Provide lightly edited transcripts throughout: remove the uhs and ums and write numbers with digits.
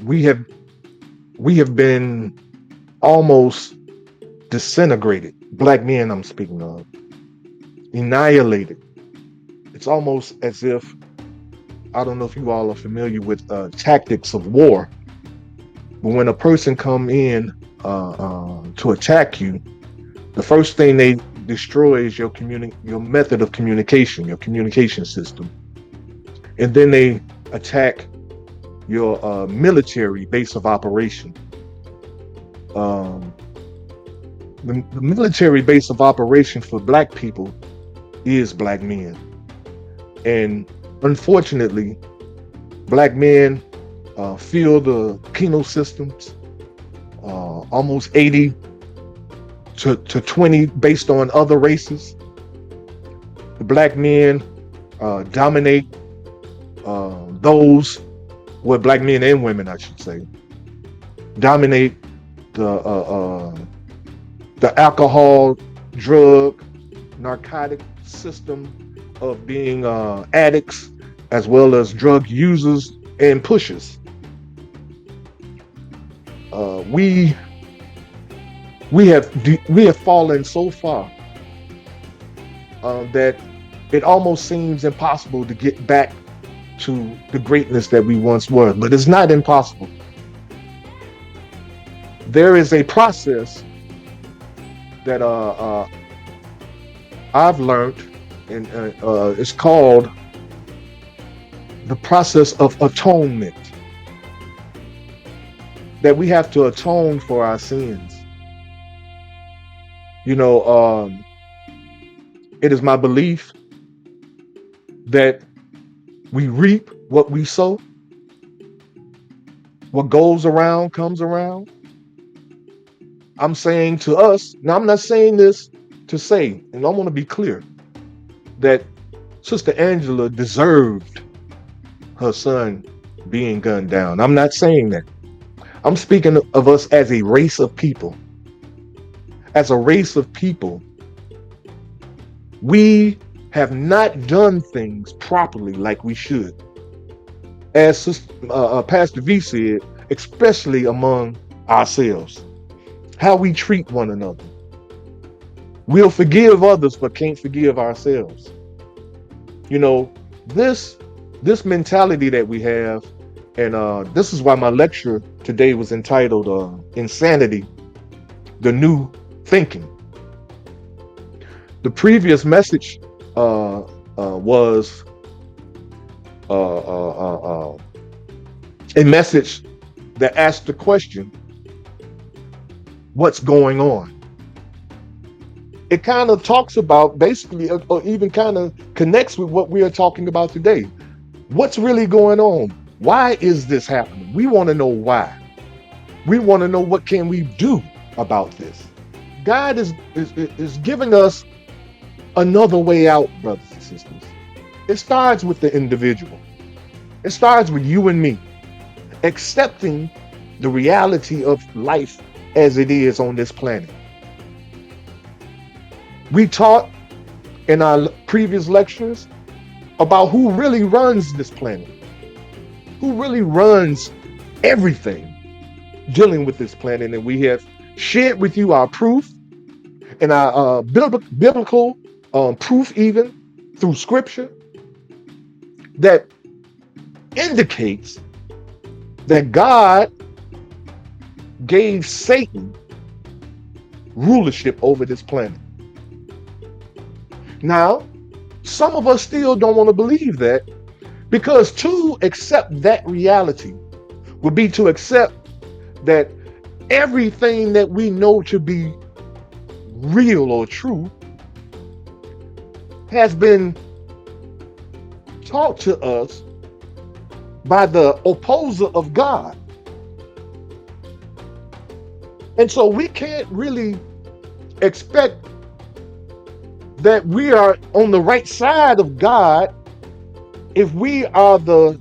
We have been almost disintegrated. Black men, I'm speaking of, annihilated. It's almost as if, I don't know if you all are familiar with tactics of war, but when a person come in to attack you, the first thing they destroy is your method of communication, your communication system, and then they attack your military base of operation. Um, the military base of operation for black people is black men, and unfortunately, black men feel the penal systems almost 80 to 20 based on other races. The black men dominate those, well, black men and women, I should say, dominate the alcohol, drug, narcotic system of being addicts as well as drug users and pushers. We have fallen so far that it almost seems impossible to get back to the greatness that we once were. But it's not impossible. There is a process that I've learned, and it's called the process of atonement. That we have to atone for our sins. You know, it is my belief that we reap what we sow. What goes around comes around. I'm saying to us, now I'm not saying this to say, and I want to be clear, that Sister Angela deserved her son being gunned down. I'm not saying that. I'm speaking of us as a race of people. As a race of people, we have not done things properly like we should. As Pastor V said, especially among ourselves, how we treat one another. We'll forgive others, but can't forgive ourselves. You know, this mentality that we have, and this is why my lecture today was entitled Insanity, the New Thinking. The previous message was a message that asked the question, what's going on? It kind of talks about basically, or even kind of connects with what we are talking about today. What's really going on? Why is this happening? We want to know why. We want to know what can we do about this. God is giving us another way out, brothers and sisters. It starts with the individual. It starts with you and me accepting the reality of life as it is on this planet. We taught in our previous lectures about who really runs this planet, who really runs everything dealing with this planet, and we have shared with you our proof and our biblical proof, even through scripture, that indicates that God gave Satan rulership over this planet. Now, some of us still don't want to believe that, because to accept that reality would be to accept that everything that we know to be real or true has been taught to us by the opposer of God. And so we can't really expect that we are on the right side of God if we are the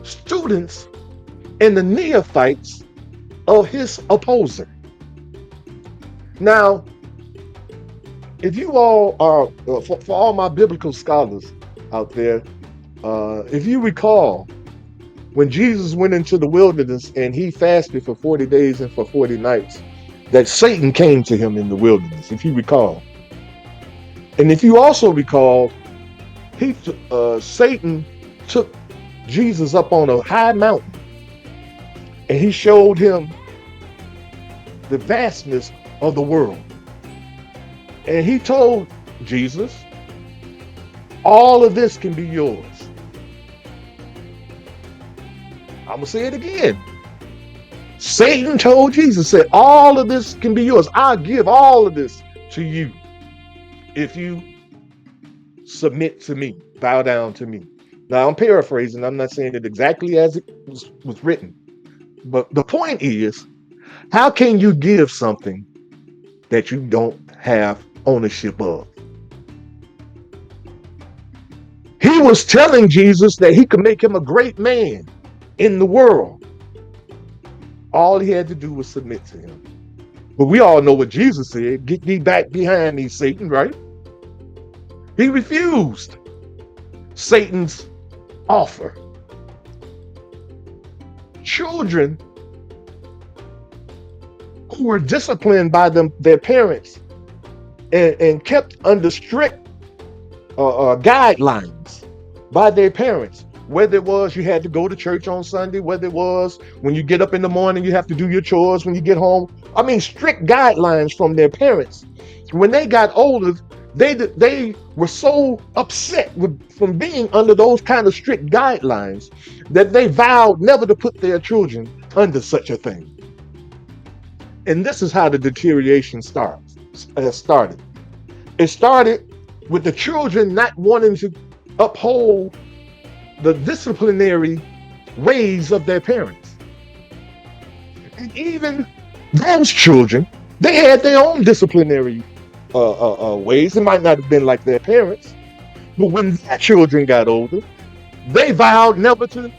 students, and the neophytes of his opposer. Now, if you all are, for all my biblical scholars out there, if you recall, when Jesus went into the wilderness and he fasted for 40 days and for 40 nights, that Satan came to him in the wilderness, if you recall. And if you also recall, Satan took Jesus up on a high mountain and he showed him the vastness of the world. And he told Jesus, all of this can be yours. I'm going to say it again. Satan told Jesus, said, all of this can be yours. I'll give all of this to you if you submit to me, bow down to me. Now, I'm paraphrasing. I'm not saying it exactly as it was written. But the point is, how can you give something that you don't have ownership of? He was telling Jesus that he could make him a great man in the world. All he had to do was submit to him. But we all know what Jesus said. Get thee back behind me, Satan, right? He refused Satan's offer. Children who were disciplined by their parents and kept under strict guidelines by their parents, whether it was you had to go to church on Sunday, whether it was when you get up in the morning, you have to do your chores when you get home. I mean, strict guidelines from their parents. When they got older, they were so upset from being under those kind of strict guidelines that they vowed never to put their children under such a thing. And this is how the deterioration started. It started with the children not wanting to uphold the disciplinary ways of their parents. And even those children, they had their own disciplinary ways. It might not have been like their parents, but when their children got older, they vowed never to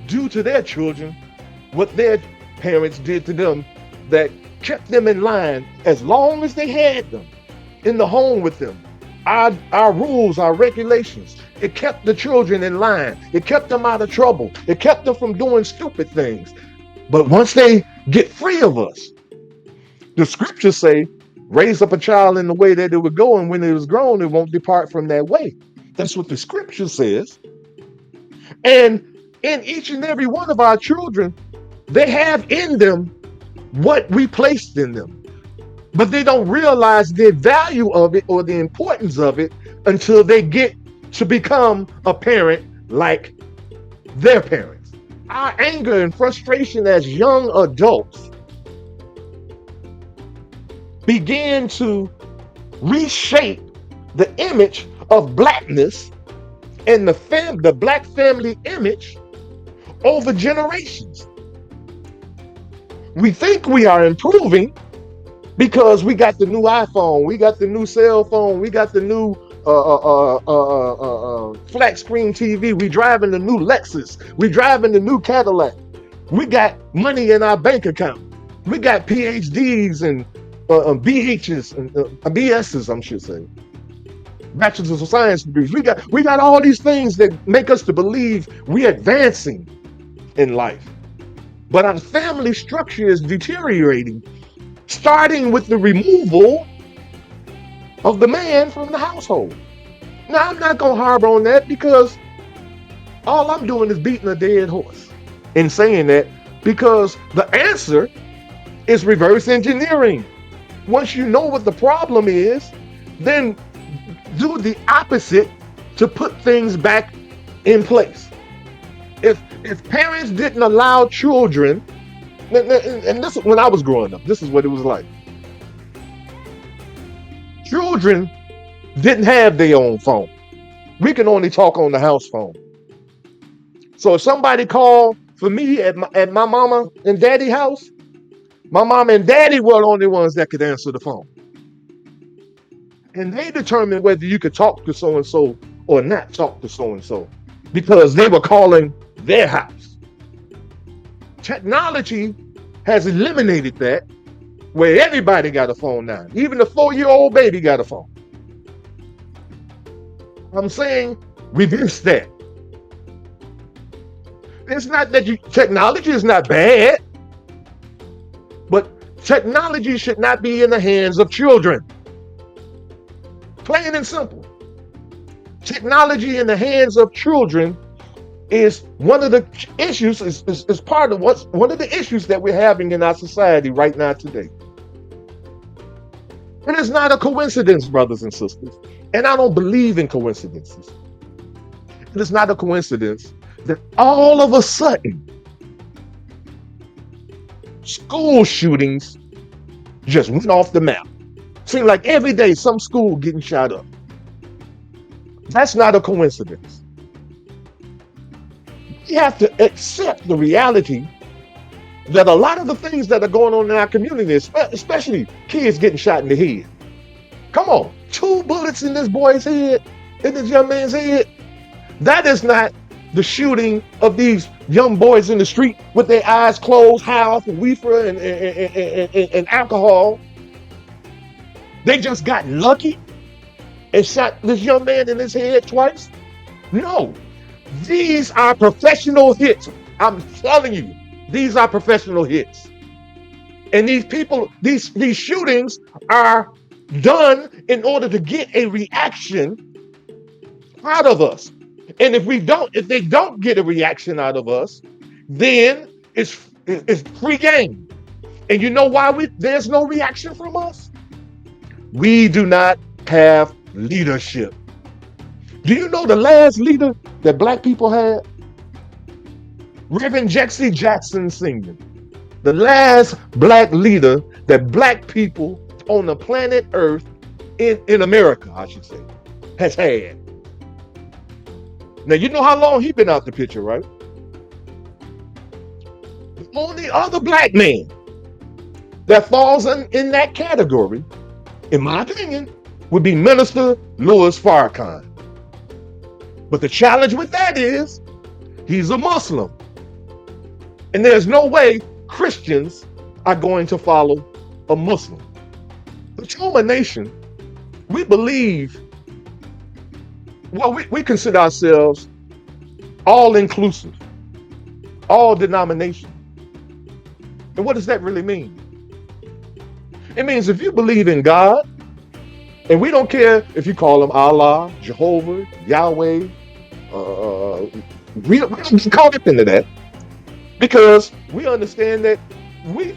do to their children what their parents did to them, that kept them in line as long as they had them in the home with them. Our rules, our regulations, it kept the children in line. It kept them out of trouble. It kept them from doing stupid things. But once they get free of us, the scriptures say, raise up a child in the way that it would go, and when it is grown, it won't depart from that way. That's what the scripture says. And in each and every one of our children, they have in them what we placed in them. But they don't realize the value of it or the importance of it until they get to become a parent like their parents. Our anger and frustration as young adults began to reshape the image of blackness and the black family image over generations. We think we are improving because we got the new iPhone, we got the new cell phone, we got the new flat screen TV, we driving the new Lexus, we driving the new Cadillac, we got money in our bank account, we got PhDs and BHs and BSs, I should say, bachelors of science degrees. We got all these things that make us to believe we're advancing in life. But our family structure is deteriorating, starting with the removal of the man from the household. Now, I'm not going to harbor on that, because all I'm doing is beating a dead horse in saying that, because the answer is reverse engineering. Once you know what the problem is, then do the opposite to put things back in place. If parents didn't allow children, and this, when I was growing up, this is what it was like. Children didn't have their own phone. We can only talk on the house phone. So if somebody called for me at my mama and daddy house, my mom and daddy were the only ones that could answer the phone. And they determined whether you could talk to so-and-so or not talk to so-and-so, because they were calling their house. Technology has eliminated that, where everybody got a phone now. Even the 4-year-old baby got a phone. I'm saying reverse that. It's not that technology is not bad, but technology should not be in the hands of children. Plain and simple. Technology in the hands of children is one of the issues, is part of one of the issues that we're having in our society right now today. It is not a coincidence, brothers and sisters. And I don't believe in coincidences. It is not a coincidence that all of a sudden, school shootings just went off the map. Seems like every day some school getting shot up. That's not a coincidence. We have to accept the reality that a lot of the things that are going on in our community, especially kids getting shot in the head. Come on, 2 bullets in this boy's head, in this young man's head. That is not the shooting of these young boys in the street with their eyes closed, high off of reefer and alcohol. They just got lucky and shot this young man in his head twice. No, these are professional hits. I'm telling you, these are professional hits. And these people, these shootings are done in order to get a reaction out of us. And if they don't get a reaction out of us, then it's free game. And you know why there's no reaction from us? We do not have leadership. Do you know the last leader that black people had? Reverend Jesse Jackson Sr., the last black leader that black people on the planet Earth, in America, I should say, has had. Now, you know how long he's been out the picture, right? The only other black man that falls in that category, in my opinion, would be Minister Louis Farrakhan. But the challenge with that is, he's a Muslim. And there's no way Christians are going to follow a Muslim. The Choma Nation, we believe, well, we consider ourselves all-inclusive, all denomination. And what does that really mean? It means if you believe in God, and we don't care if you call him Allah, Jehovah, Yahweh, we don't get caught up into that, because we understand that we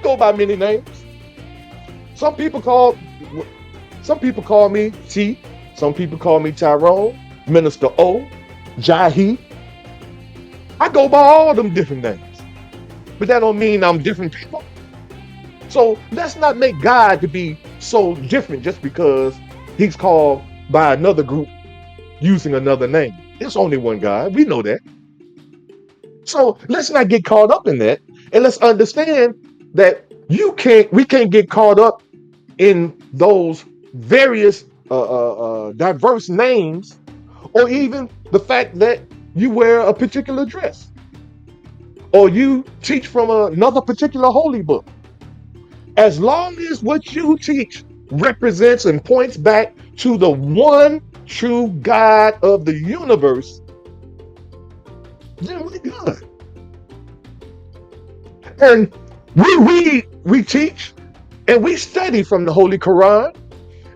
go by many names. Some people call me T, some people call me Tyrone, Minister O, Jahi. I go by all them different names, but that don't mean I'm different people. So let's not make God to be so different just because he's called by another group using another name. It's only one God. We know that. So let's not get caught up in that, and let's understand that we can't get caught up in those various diverse names, or even the fact that you wear a particular dress, or you teach from another particular holy book. As long as what you teach represents and points back to the one true God of the universe, then we're good. And we read, we teach, and we study from the Holy Quran,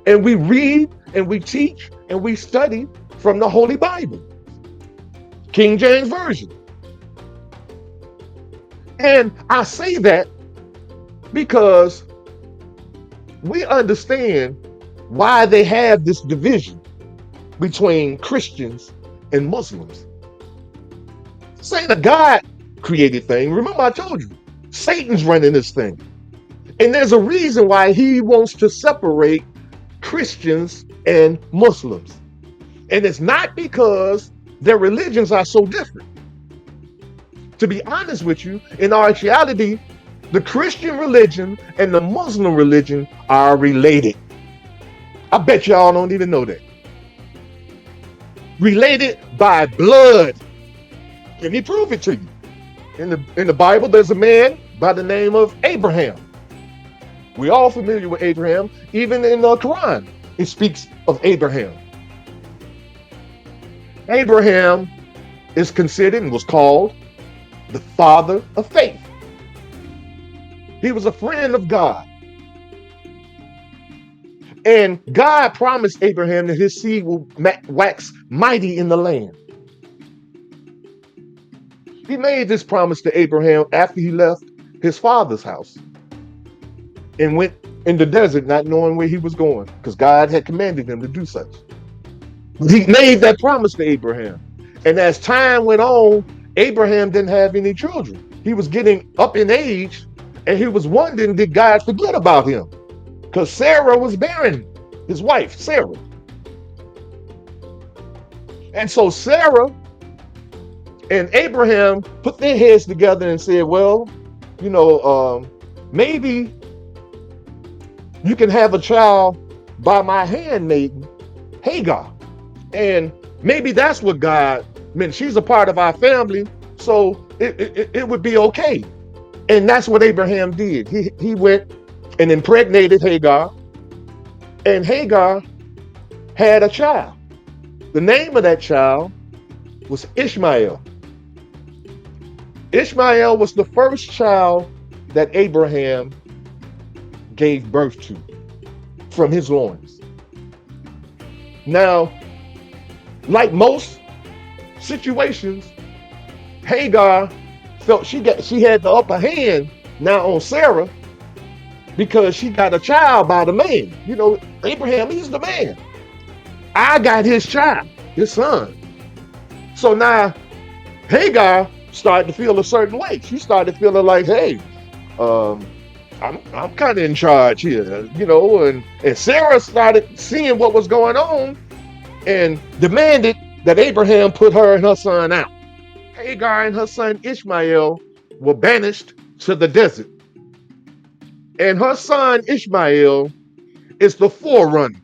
and we read, and we teach, and we study from the Holy Bible, King James Version. And I say that because we understand why they have this division between Christians and Muslims. This ain't a God created thing. Remember, I told you, Satan's running this thing. And there's a reason why he wants to separate Christians and Muslims. And it's not because their religions are so different. To be honest with you, in actuality, the Christian religion and the Muslim religion are related. I bet y'all don't even know that. Related by blood. Let me prove it to you. In the Bible, there's a man by the name of Abraham. We're all familiar with Abraham. Even in the Quran, it speaks of Abraham. Abraham is considered and was called the father of faith. He was a friend of God. And God promised Abraham that his seed will wax mighty in the land. He made this promise to Abraham after he left his father's house and went in the desert, not knowing where he was going, because God had commanded him to do such. He made that promise to Abraham. And as time went on, Abraham didn't have any children. He was getting up in age, and he was wondering, did God forget about him? Because Sarah was barren, his wife, Sarah. And so Sarah and Abraham put their heads together and said, well, maybe you can have a child by my handmaiden, Hagar. And maybe that's what God meant. She's a part of our family, so it would be okay. And that's what Abraham did. He went and impregnated Hagar, and Hagar had a child. The name of that child was Ishmael. Ishmael was the first child that Abraham gave birth to from his loins. Now, like most situations, Hagar felt she had the upper hand now on Sarah because she got a child by the man. Abraham, he's the man. I got his child, his son. So now Hagar started to feel a certain way. She started feeling like, hey, I'm kind of in charge here, and Sarah started seeing what was going on and demanded that Abraham put her and her son out. Hagar and her son Ishmael were banished to the desert. And her son Ishmael is the forerunner,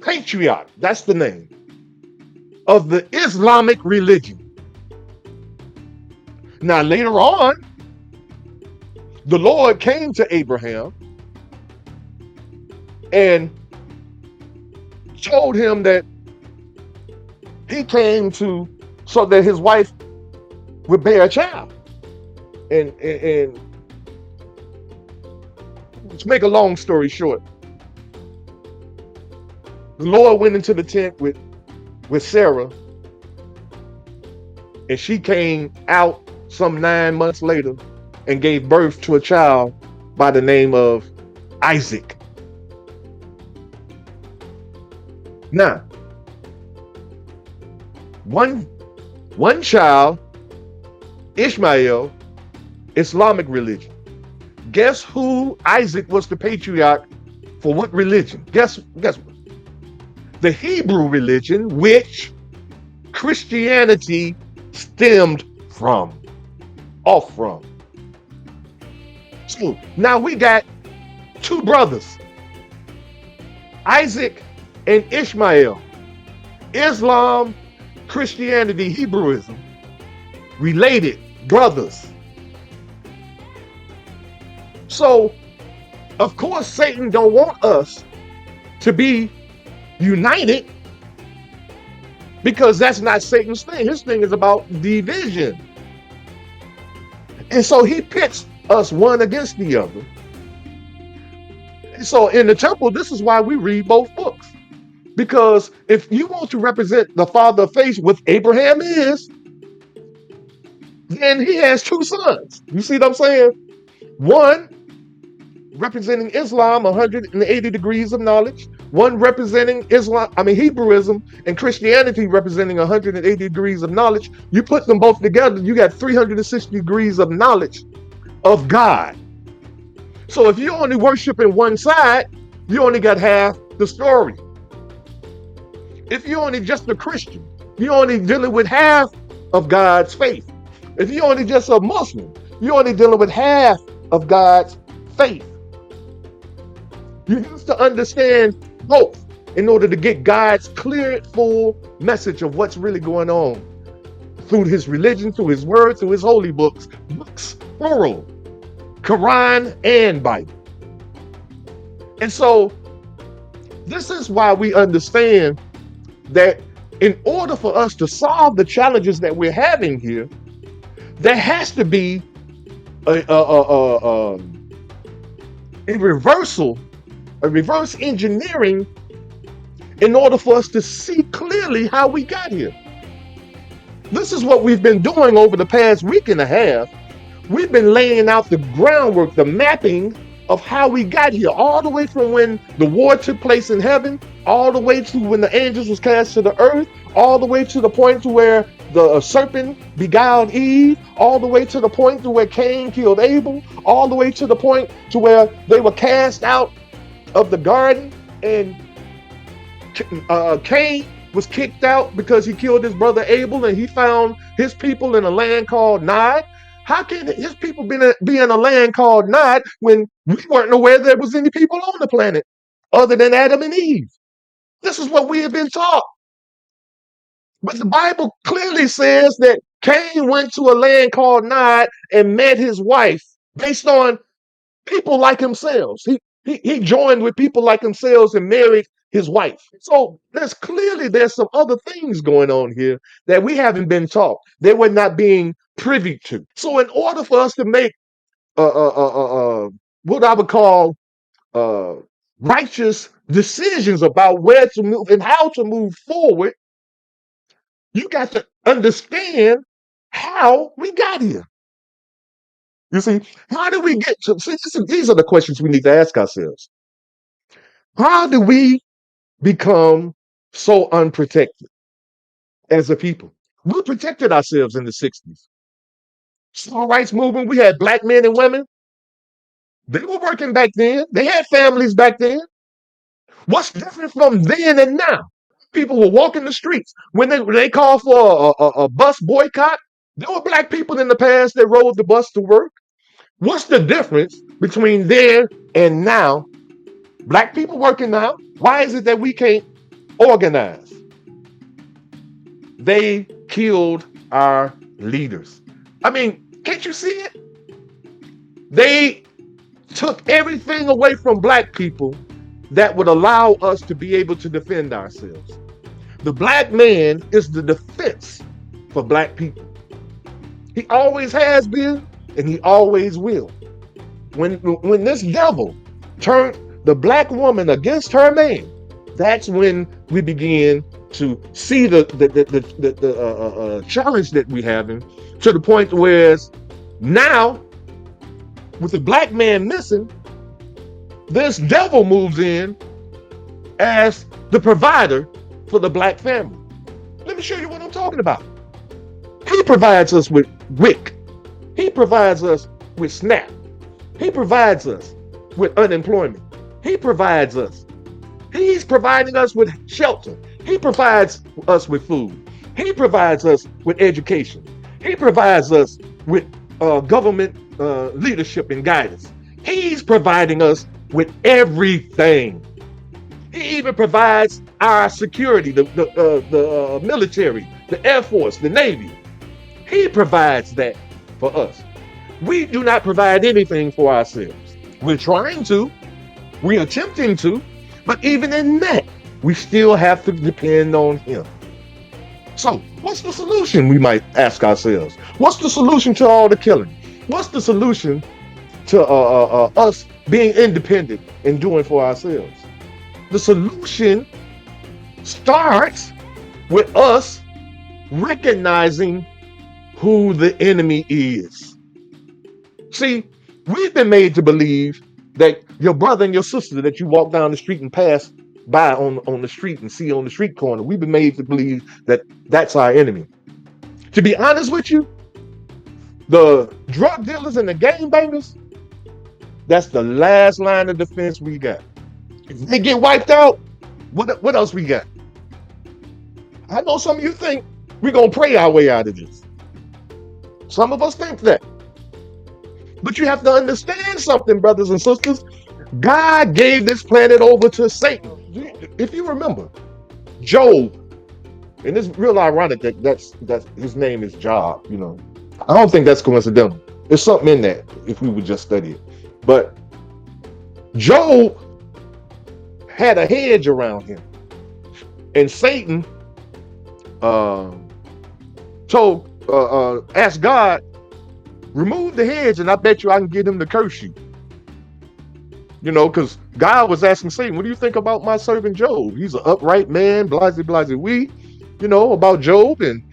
patriarch, that's the name, of the Islamic religion. Now, later on, the Lord came to Abraham and told him that he came so that his wife would bear a child. And to make a long story short, the Lord went into the tent with Sarah, and she came out some 9 months later and gave birth to a child by the name of Isaac. Now, one child, Ishmael, Islamic religion. Guess who Isaac was the patriarch for what religion? Guess what? The Hebrew religion, which Christianity stemmed off from. So now we got two brothers, Isaac and Ishmael. Islam, Christianity, Hebrewism, related brothers. So, of course, Satan don't want us to be united, because that's not Satan's thing. His thing is about division. And so he pits us one against the other. So in the temple, this is why we read both books. Because if you want to represent the father of faith, which Abraham is, then he has two sons. You see what I'm saying? One representing Islam, 180 degrees of knowledge. One representing Hebrewism, and Christianity representing 180 degrees of knowledge. You put them both together, you got 360 degrees of knowledge of God. So if you're only worshiping one side, you only got half the story. If you're only just a Christian, you're only dealing with half of God's faith. If you're only just a Muslim, you're only dealing with half of God's faith. You have to understand both in order to get God's clear, full message of what's really going on through his religion, through his word, through his holy books, plural, Quran and Bible. And so this is why we understand that in order for us to solve the challenges that we're having here, there has to be a reversal, a reverse engineering in order for us to see clearly how we got here. This is what we've been doing over the past week and a half. We've been laying out the groundwork, the mapping of how we got here, all the way from when the war took place in heaven, all the way to when the angels was cast to the earth, all the way to the point to where the serpent beguiled Eve, all the way to the point to where Cain killed Abel, all the way to the point to where they were cast out of the garden, and Cain was kicked out because he killed his brother Abel, and he found his people in a land called Nod. How can his people be in a land called Nod when we weren't aware there was any people on the planet other than Adam and Eve? This is what we have been taught. But the Bible clearly says that Cain went to a land called Nod and met his wife based on people like themselves. He joined with people like themselves and married his wife. So there's some other things going on here that we haven't been taught, that we're not being privy to. So in order for us to make what I would call righteous decisions about where to move and how to move forward, you got to understand how we got here. You see, how did we get to? See, these are the questions we need to ask ourselves. How do we become so unprotected as a people? We protected ourselves in the 60s. Civil rights movement, we had black men and women. They were working back then. They had families back then. What's different from then and now? People were walking the streets. When they called for a bus boycott, there were black people in the past that rode the bus to work. What's the difference between then and now? Black people working now. Why is it that we can't organize? They killed our leaders. I mean, can't you see it? They took everything away from black people that would allow us to be able to defend ourselves. The black man is the defense for black people. He always has been, and he always will. When this devil turned the black woman against her man, that's when we begin to see the challenge that we having, to the point where now, with the black man missing, this devil moves in as the provider for the black family. Let me show you what I'm talking about. He provides us with WIC. He provides us with SNAP. He provides us with unemployment. He provides us. He's providing us with shelter. He provides us with food. He provides us with education. He provides us with government leadership and guidance. He's providing us with everything. He even provides our security, the military, the Air Force, the Navy. He provides that for us. We do not provide anything for ourselves. We're trying to, we're attempting to, but even in that, we still have to depend on him. So, what's the solution, we might ask ourselves? What's the solution to all the killing? What's the solution to us being independent and doing for ourselves? The solution starts with us recognizing who the enemy is. See, we've been made to believe that your brother and your sister that you walk down the street and pass by on the street and see on the street corner, we've been made to believe that that's our enemy. To be honest with you, the drug dealers and the gangbangers, that's the last line of defense we got. If they get wiped out, what else we got? I know some of you think we're going to pray our way out of this. Some of us think that. But you have to understand something, brothers and sisters. God gave this planet over to Satan. If you remember, Job, and it's real ironic that's his name is Job, you know. I don't think that's coincidental. There's something in that if we would just study it. But Job had a hedge around him. And Satan asked God Remove the hedge, and I bet you I can get him to curse you. You know, because God was asking Satan, what do you think about my servant Job? He's an upright man, blase, blase, we, about Job. And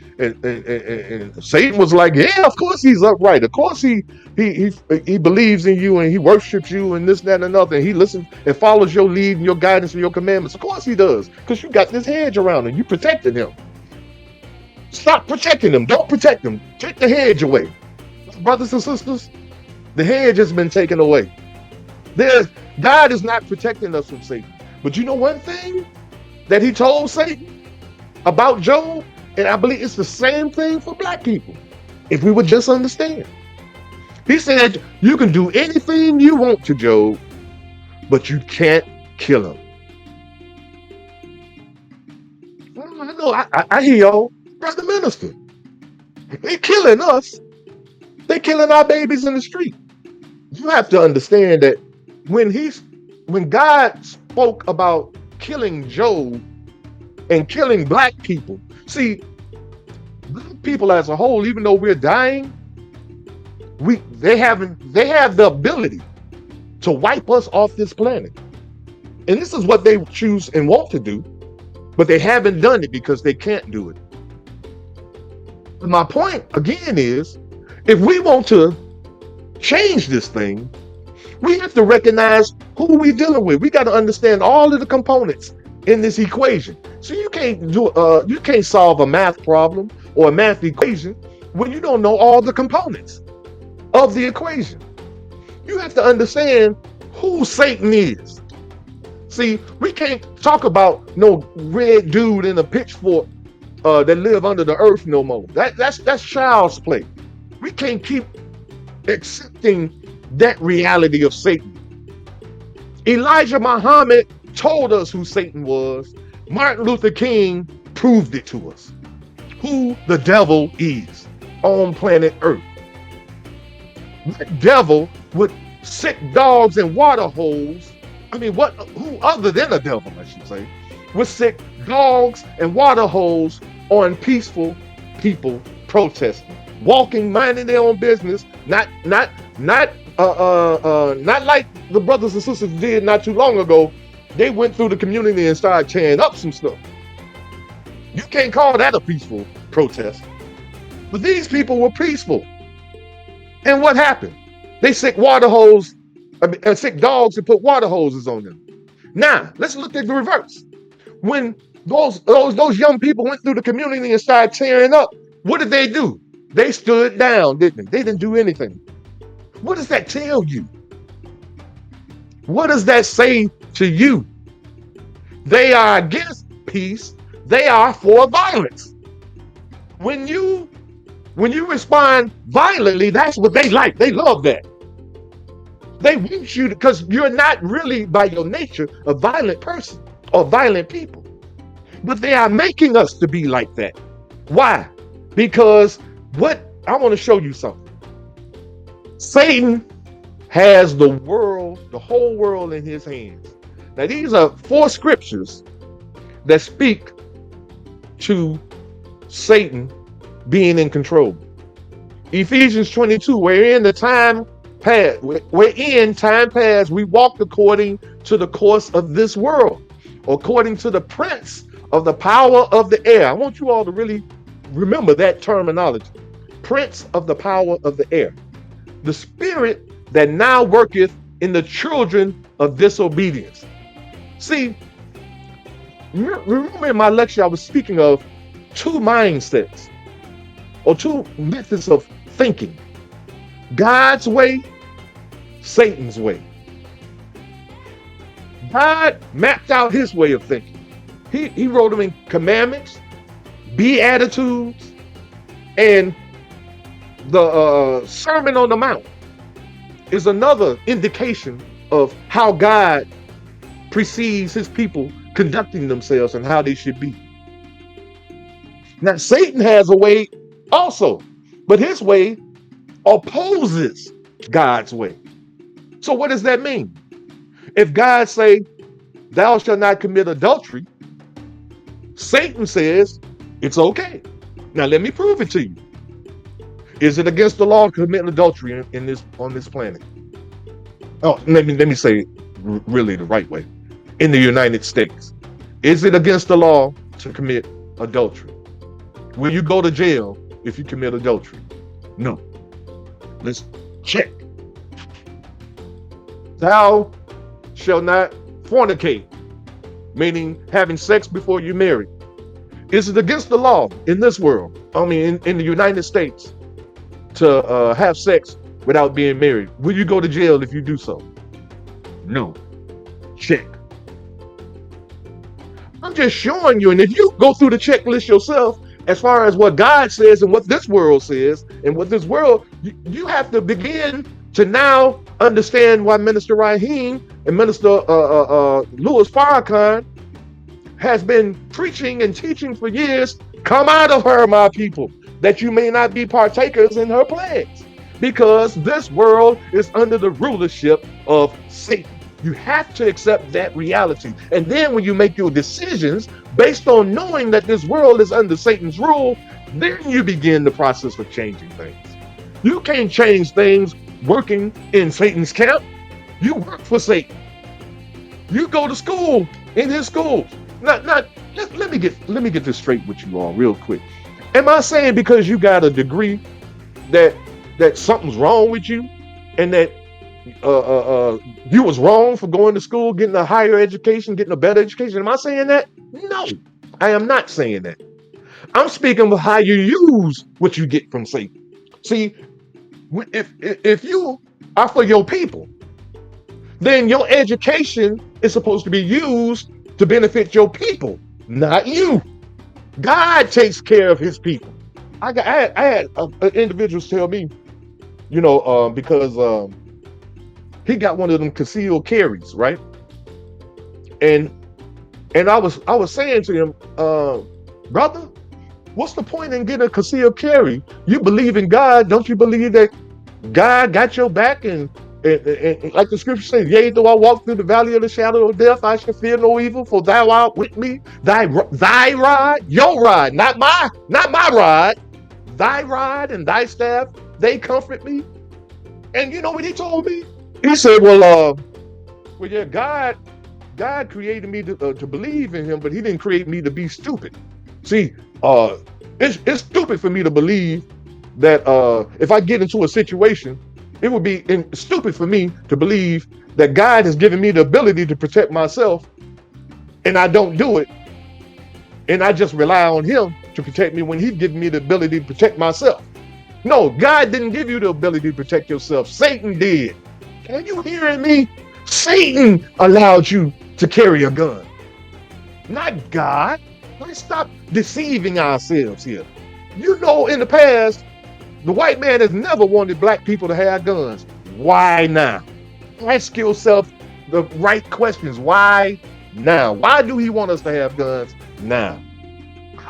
Satan was like, yeah, of course he's upright. Of course he believes in you and he worships you and this, that, and another. And he listens and follows your lead and your guidance and your commandments. Of course he does, because you got this hedge around him. You protected him. Stop protecting him. Don't protect him. Take the hedge away. Brothers and sisters, the hedge has been taken away. God is not protecting us from Satan. But you know one thing that he told Satan about Job? And I believe it's the same thing for black people, if we would just understand. He said, you can do anything you want to Job, but you can't kill him. I know, I hear y'all, Brother Minister. They killing us. They killing our babies in the street. You have to understand that when God spoke about killing Job and killing black people, see, black people as a whole, even though we're dying, they have the ability to wipe us off this planet. And this is what they choose and want to do, but they haven't done it because they can't do it. But my point again is, if we want to change this thing, we have to recognize who we're dealing with. We got to understand all of the components in this equation. So you can't solve a math problem or a math equation when you don't know all the components of the equation. You have to understand who Satan is. See, we can't talk about no red dude in a pitchfork that live under the earth no more. That's child's play. We can't keep accepting that reality of Satan. Elijah Muhammad told us who Satan was. Martin Luther King proved it to us, who the devil is on planet Earth. That devil with sick dogs and water holes. I mean, who other than a devil, I should say, with sick dogs and water holes on peaceful people protesting, walking, minding their own business, not like the brothers and sisters did not too long ago. They went through the community and started tearing up some stuff. You can't call that a peaceful protest. But these people were peaceful. And what happened? They sick sick dogs and put water hoses on them. Now, let's look at the reverse. When those young people went through the community and started tearing up, what did they do? They stood down, didn't they? They didn't do anything. What does that tell you? What does that say to you? They are against peace. They are for violence. When you respond violently, that's what they like. They love that. They want you to, because you're not really by your nature a violent person or violent people. But they are making us to be like that. Why? Because I want to show you something. Satan has the whole world in his hands. Now, these are 4 scriptures that speak to Satan being in control. Ephesians 22, wherein time past, we walked according to the course of this world, according to the prince of the power of the air. I want you all to really remember that terminology. Prince of the power of the air. The spirit that now worketh in the children of disobedience. See, remember in my lecture I was speaking of 2 mindsets or 2 methods of thinking. God's way, Satan's way. God mapped out his way of thinking. He wrote them in commandments, beatitudes, and the Sermon on the Mount is another indication of how God precedes his people conducting themselves and how they should be. Now, Satan has a way also, but his way opposes God's way. So what does that mean? If God say, thou shalt not commit adultery, Satan says, it's okay. Now let me prove it to you. Is it against the law to commit adultery in this on this planet? Oh, let me say it really the right way. In the United States, is it against the law to commit adultery? Will you go to jail if you commit adultery? No. Let's check. Thou shalt not fornicate, meaning having sex before you're married. Is it against the law in this world, in the United States, to have sex without being married? Will you go to jail if you do so? No. Check. I'm just showing you, and if you go through the checklist yourself, as far as what God says and what this world says, and what this world, you have to begin to now understand why Minister Raheem and Minister Louis Farrakhan has been preaching and teaching for years. Come out of her, my people, that you may not be partakers in her plagues, because this world is under the rulership of Satan. You have to accept that reality. And then when you make your decisions based on knowing that this world is under Satan's rule, then you begin the process of changing things. You can't change things working in Satan's camp. You work for Satan. You go to school in his schools. Let me get this straight with you all real quick. Am I saying because you got a degree that something's wrong with you, and that you was wrong for going to school, getting a higher education, getting a better education? Am I saying that? No, I am not saying that. I'm speaking of how you use what you get from Satan. See, if you are for your people, then your education is supposed to be used to benefit your people, not you. God takes care of his people. I had individuals tell me, because he got one of them concealed carries, right? And I was saying to him, brother, what's the point in getting a concealed carry? You believe in God, don't you believe that God got your back? And like the scripture says, yea, though I walk through the valley of the shadow of death, I shall fear no evil, for thou art with me. Thy rod, your rod, not my rod, thy rod and thy staff, they comfort me. And you know what he told me? He said, well, yeah, God created me to believe in him, but he didn't create me to be stupid. See, it's stupid for me to believe that if I get into a situation, it would be stupid for me to believe that God has given me the ability to protect myself, and I don't do it, and I just rely on him to protect me when he's given me the ability to protect myself. No, God didn't give you the ability to protect yourself. Satan did. Are you hearing me? Satan allowed you to carry a gun, not God. Let's stop deceiving ourselves here. In the past, the white man has never wanted black people to have guns. Why now? Ask yourself the right questions. Why now? Why do he want us to have guns now?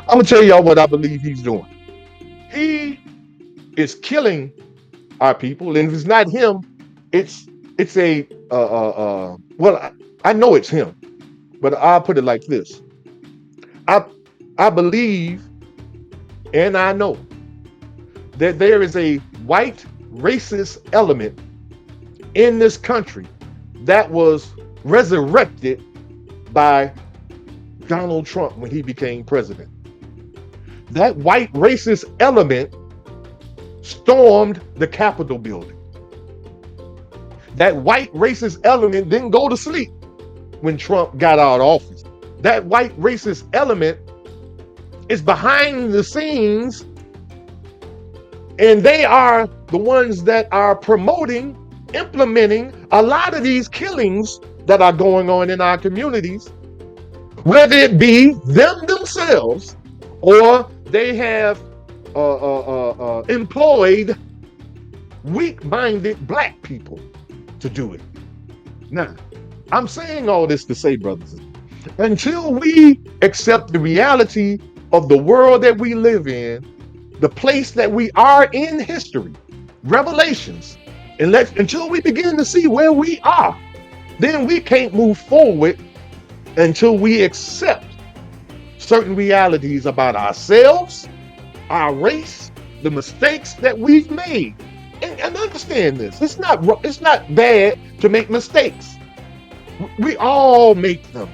I'm gonna tell y'all what I believe he's doing. He is killing our people, and if it's not him, it's a well, I know it's him, but I'll put it like this. I believe and I know that there is a white racist element in this country that was resurrected by Donald Trump when he became president. That white racist element stormed the Capitol building. That white racist element didn't go to sleep when Trump got out of office. That white racist element is behind the scenes, and they are the ones that are promoting, implementing a lot of these killings that are going on in our communities, whether it be them themselves or they have employed weak-minded black people to do it. Now, I'm saying all this to say, brothers, until we accept the reality of the world that we live in, the place that we are in history, Revelations, and until we begin to see where we are, then we can't move forward until we accept certain realities about ourselves, our race, the mistakes that we've made. And understand this. It's not bad to make mistakes. We all make them.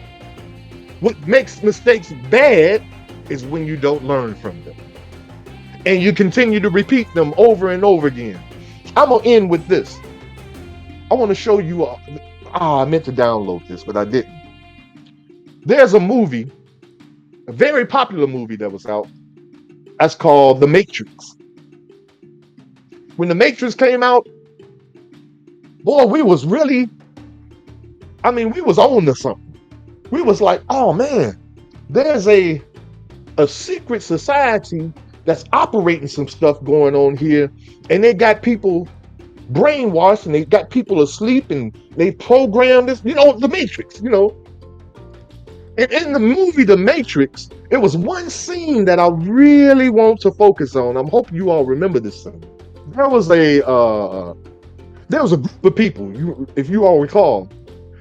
What makes mistakes bad is when you don't learn from them. And you continue to repeat them over and over again. I'm going to end with this. I want to show you. I meant to download this, but I didn't. There's a movie, a very popular movie that was out. That's called The Matrix. When The Matrix came out, boy, we was on to something. We was like, oh man, there's a secret society that's operating some stuff going on here, and they got people brainwashed, and they got people asleep, and they programmed this, the Matrix, And in the movie The Matrix, it was one scene that I really want to focus on. I'm hoping you all remember this scene. There was a group of people, if you all recall.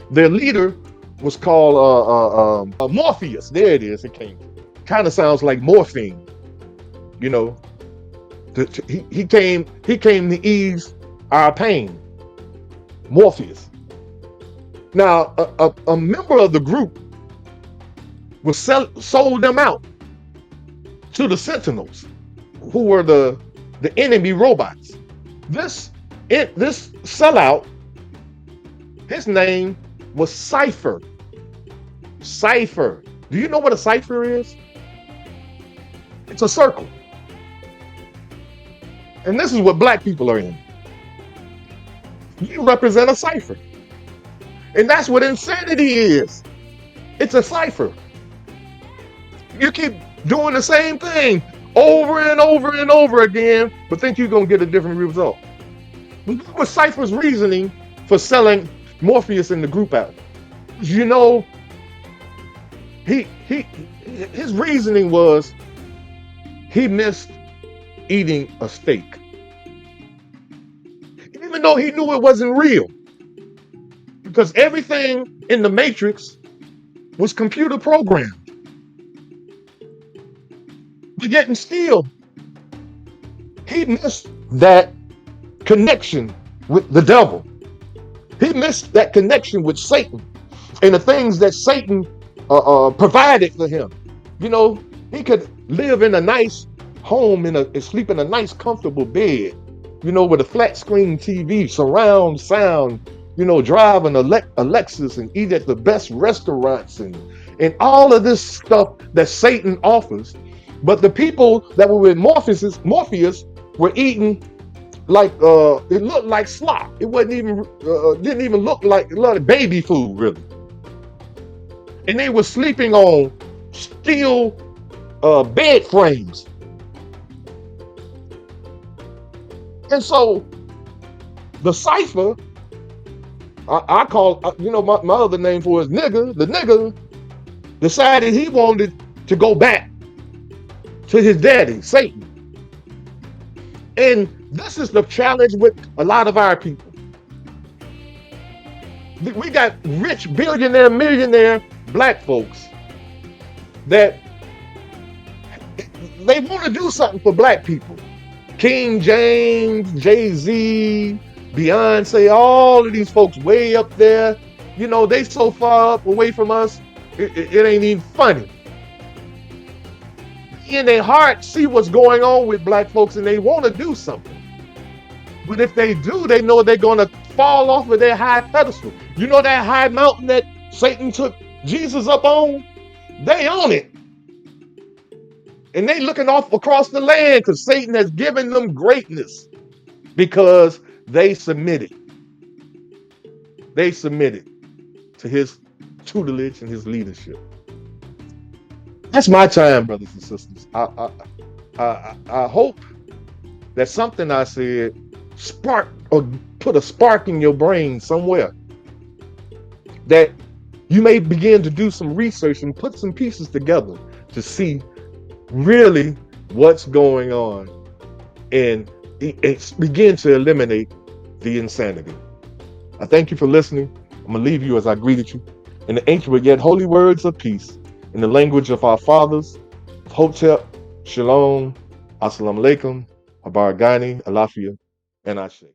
Their leader was called Morpheus. There it is. It kind of sounds like morphine. He came to ease our pain. Morpheus. Now, a member of the group was sold them out to the Sentinels, who were the enemy robots. This sellout, his name was Cypher. Cypher. Do you know what a cipher is? It's a circle. And this is what black people are in. You represent a cipher. And that's what insanity is. It's a cipher. You keep doing the same thing over and over and over again, but think you're going to get a different result. What was Cypher's reasoning for selling Morpheus in the group out? His reasoning was he missed eating a steak. Even though he knew it wasn't real. Because everything in the Matrix was computer programmed. But yet and still, he missed that connection with the devil. He missed that connection with Satan and the things that Satan provided for him. He could live in a nice home and sleep in a nice, comfortable bed, with a flat screen TV, surround sound, drive an Lexus and eat at the best restaurants and all of this stuff that Satan offers. But the people that were with Morpheus were eating like it looked like slop. It wasn't even didn't even look like a lot of baby food, really. And they were sleeping on steel bed frames. And so the cipher, I call, my other name for it is nigga. The nigga decided he wanted to go back to his daddy, Satan. And this is the challenge with a lot of our people. We got rich billionaire, millionaire black folks that they want to do something for black people. King James, Jay-Z, Beyonce, all of these folks way up there, they so far up away from us, it ain't even funny. In their heart, see what's going on with black folks and they want to do something. But if they do, they know they're going to fall off of their high pedestal. That high mountain that Satan took Jesus up on? They own it. And they looking off across the land because Satan has given them greatness because they submitted. They submitted to his tutelage and his leadership. That's my time, brothers and sisters. I hope that something I said spark or put a spark in your brain somewhere, that you may begin to do some research and put some pieces together to see really what's going on and begin to eliminate the insanity. I thank you for listening. I'm going to leave you as I greeted you in the ancient but yet holy words of peace, in the language of our fathers, Hotep, Shalom, Assalamu alaikum, Abaragani, Alafia, and Ashe.